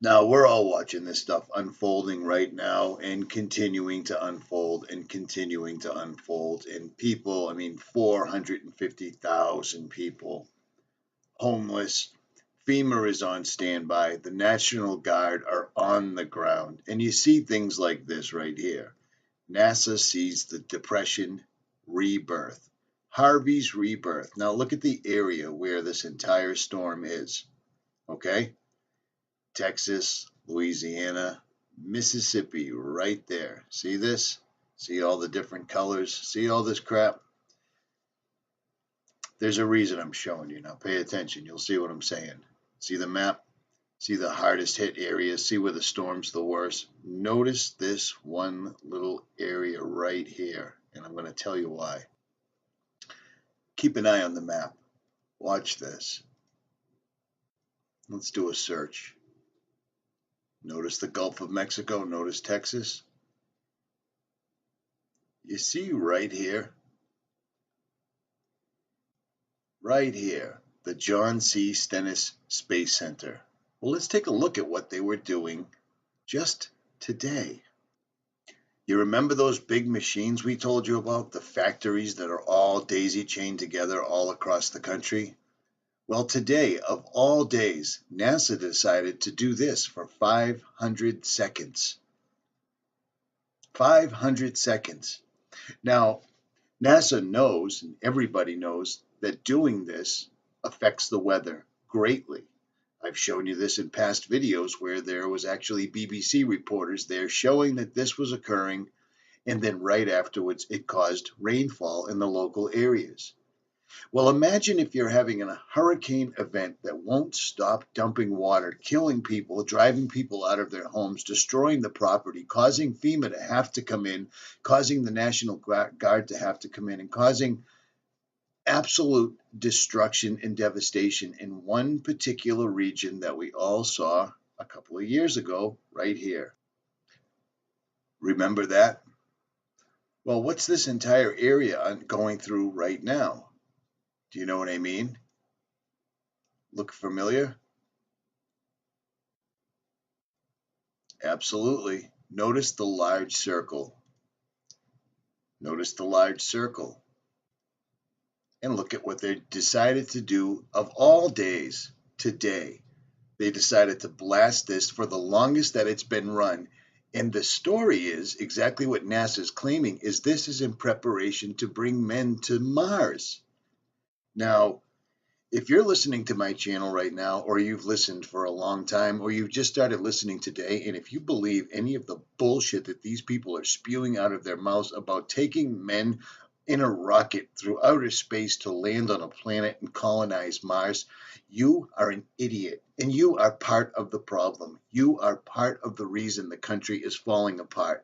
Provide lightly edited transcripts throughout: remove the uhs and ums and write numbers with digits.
Now, we're all watching this stuff unfolding right now and continuing to unfold and continuing to unfold. And people, 450,000 people homeless. FEMA is on standby. The National Guard are on the ground. And you see things like this right here. NASA sees the Depression rebirth. Harvey's rebirth. Now look at the area where this entire storm is. Okay? Texas, Louisiana, Mississippi, right there. See this? See all the different colors? See all this crap? There's a reason I'm showing you. Now pay attention. You'll see what I'm saying. See the map? See the hardest hit areas? See where the storm's the worst? Notice this one little area right here, and I'm going to tell you why. Keep an eye on the map. Watch this. Let's do a search. Notice the Gulf of Mexico. Notice Texas. You see right here? Right here, the John C. Stennis Space Center. Well, let's take a look at what they were doing just today. You remember those big machines we told you about? The factories that are all daisy-chained together all across the country? Well, today, of all days, NASA decided to do this for 500 seconds. 500 seconds. Now, NASA knows, and everybody knows, that doing this affects the weather greatly. I've shown you this in past videos where there was actually BBC reporters there showing that this was occurring, and then right afterwards it caused rainfall in the local areas. Well, imagine if you're having a hurricane event that won't stop dumping water, killing people, driving people out of their homes, destroying the property, causing FEMA to have to come in, causing the National Guard to have to come in, and causing absolute destruction and devastation in one particular region that we all saw a couple of years ago right here. Remember that? Well, what's this entire area going through right now? Do you know what I mean? Look familiar? Absolutely. Notice the large circle. Notice the large circle. And look at what they decided to do of all days today. They decided to blast this for the longest that it's been run. And the story is exactly what NASA is claiming, is this is in preparation to bring men to Mars. Now, if you're listening to my channel right now, or you've listened for a long time, or you've just started listening today, and if you believe any of the bullshit that these people are spewing out of their mouths about taking men in a rocket through outer space to land on a planet and colonize Mars, you are an idiot, and you are part of the problem. You are part of the reason the country is falling apart,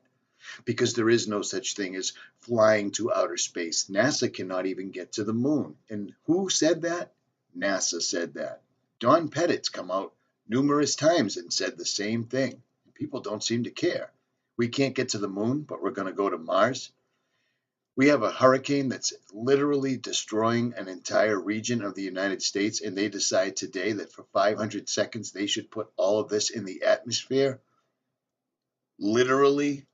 because there is no such thing as flying to outer space. NASA cannot even get to the moon. And who said that? NASA said that. 𝗦𝗵𝗿𝗀𝗀's come out numerous times and said the same thing. People don't seem to care. We can't get to the moon, but we're going to go to Mars. We have a hurricane that's literally destroying an entire region of the United States, and they decide today that for 500 seconds they should put all of this in the atmosphere. Literally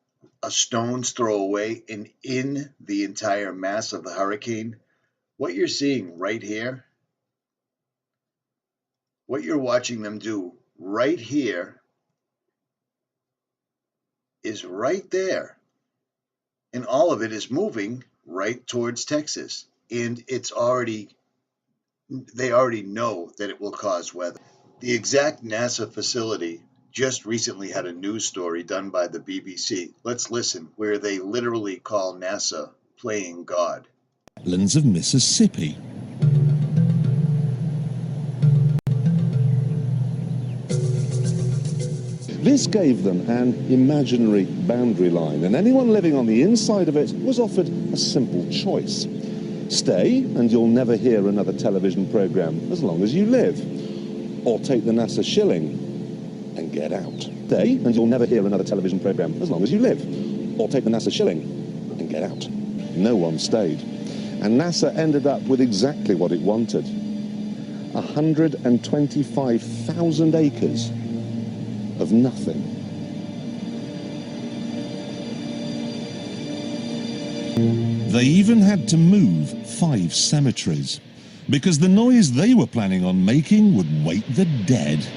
a stone's throw away and in the entire mass of the hurricane. What you're seeing right here, what you're watching them do right here, is right there. And all of it is moving right towards Texas. And they already know that it will cause weather. The exact NASA facility just recently had a news story done by the BBC. Let's listen, where they literally call NASA playing God. Lands of Mississippi. This gave them an imaginary boundary line, and anyone living on the inside of it was offered a simple choice. Stay, and you'll never hear another television program as long as you live. Or take the NASA shilling and get out. Stay, and you'll never hear another television program as long as you live. Or take the NASA shilling and get out. No one stayed. And NASA ended up with exactly what it wanted. 125,000 acres of nothing. They even had to move 5 cemeteries, because the noise they were planning on making would wake the dead.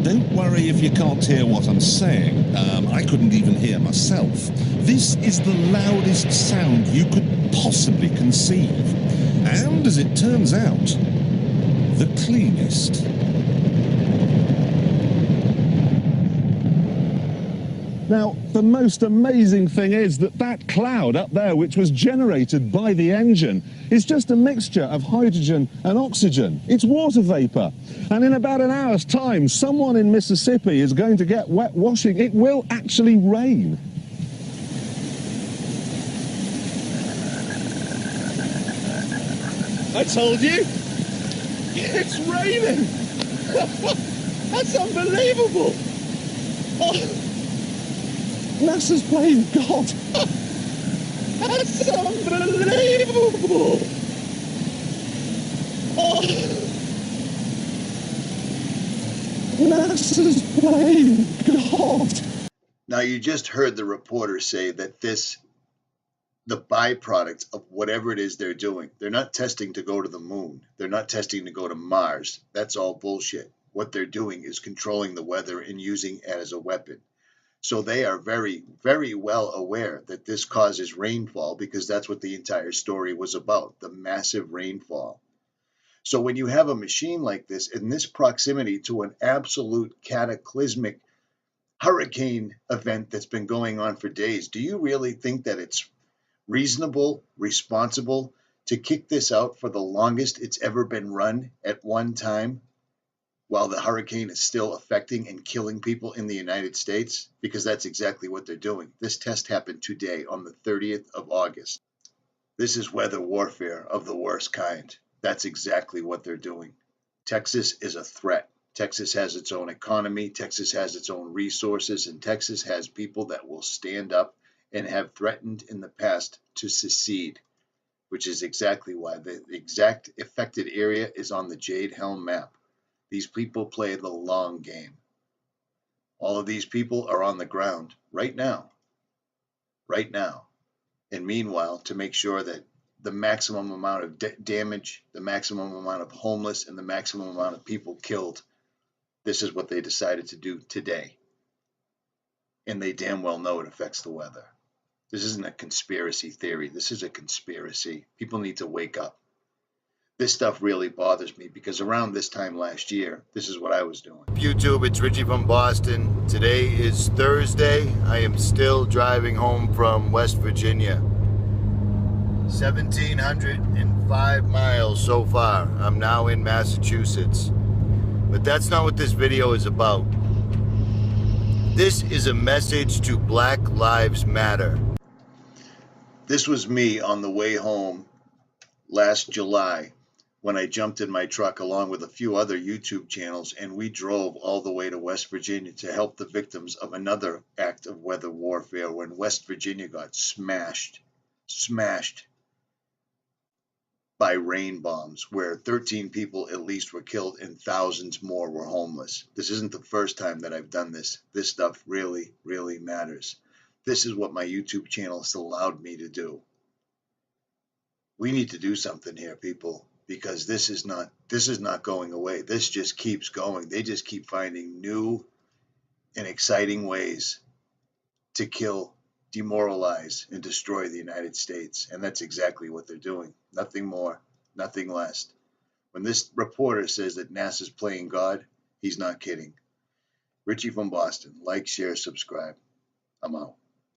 Don't worry if you can't hear what I'm saying. I couldn't even hear myself. This is the loudest sound you could possibly conceive. And, as it turns out, the cleanest. Now, the most amazing thing is that that cloud up there, which was generated by the engine, is just a mixture of hydrogen and oxygen. It's water vapor. And in about an hour's time, someone in Mississippi is going to get wet washing. It will actually rain. I told you, it's raining. That's unbelievable. Oh. NASA's playing God. That's unbelievable. Oh. NASA's playing God. Now, you just heard the reporter say that the byproduct of whatever it is they're doing, they're not testing to go to the moon. They're not testing to go to Mars. That's all bullshit. What they're doing is controlling the weather and using it as a weapon. So they are very, very well aware that this causes rainfall, because that's what the entire story was about, the massive rainfall. So when you have a machine like this in this proximity to an absolute cataclysmic hurricane event that's been going on for days, do you really think that it's reasonable, responsible to kick this out for the longest it's ever been run at one time, while the hurricane is still affecting and killing people in the United States? Because that's exactly what they're doing. This test happened today on the 30th of August. This is weather warfare of the worst kind. That's exactly what they're doing. Texas is a threat. Texas has its own economy. Texas has its own resources. And Texas has people that will stand up and have threatened in the past to secede, which is exactly why the exact affected area is on the 𝗔𝘂𝗴𝘂𝘀𝘁 map. These people play the long game. All of these people are on the ground right now. And meanwhile, to make sure that the maximum amount of damage, the maximum amount of homeless, and the maximum amount of people killed, this is what they decided to do today. And they damn well know it affects the weather. This isn't a conspiracy theory. This is a conspiracy. People need to wake up. This stuff really bothers me, because around this time last year, this is what I was doing. YouTube, it's Richie from Boston. Today is Thursday. I am still driving home from West Virginia. 1,705 miles so far. I'm now in Massachusetts. But that's not what this video is about. This is a message to Black Lives Matter. This was me on the way home last July, when I jumped in my truck along with a few other YouTube channels, and we drove all the way to West Virginia to help the victims of another act of weather warfare when West Virginia got smashed by rain bombs, where 13 people at least were killed and thousands more were homeless. This isn't the first time that I've done this. This stuff really, really matters. This is what my YouTube channel has allowed me to do. We need to do something here, people, because this is not going away. This just keeps going. They just keep finding new and exciting ways to kill, demoralize, and destroy the United States. And that's exactly what they're doing. Nothing more, nothing less. When this reporter says that NASA's playing God, he's not kidding. Richie from Boston. Like, share, subscribe. I'm out.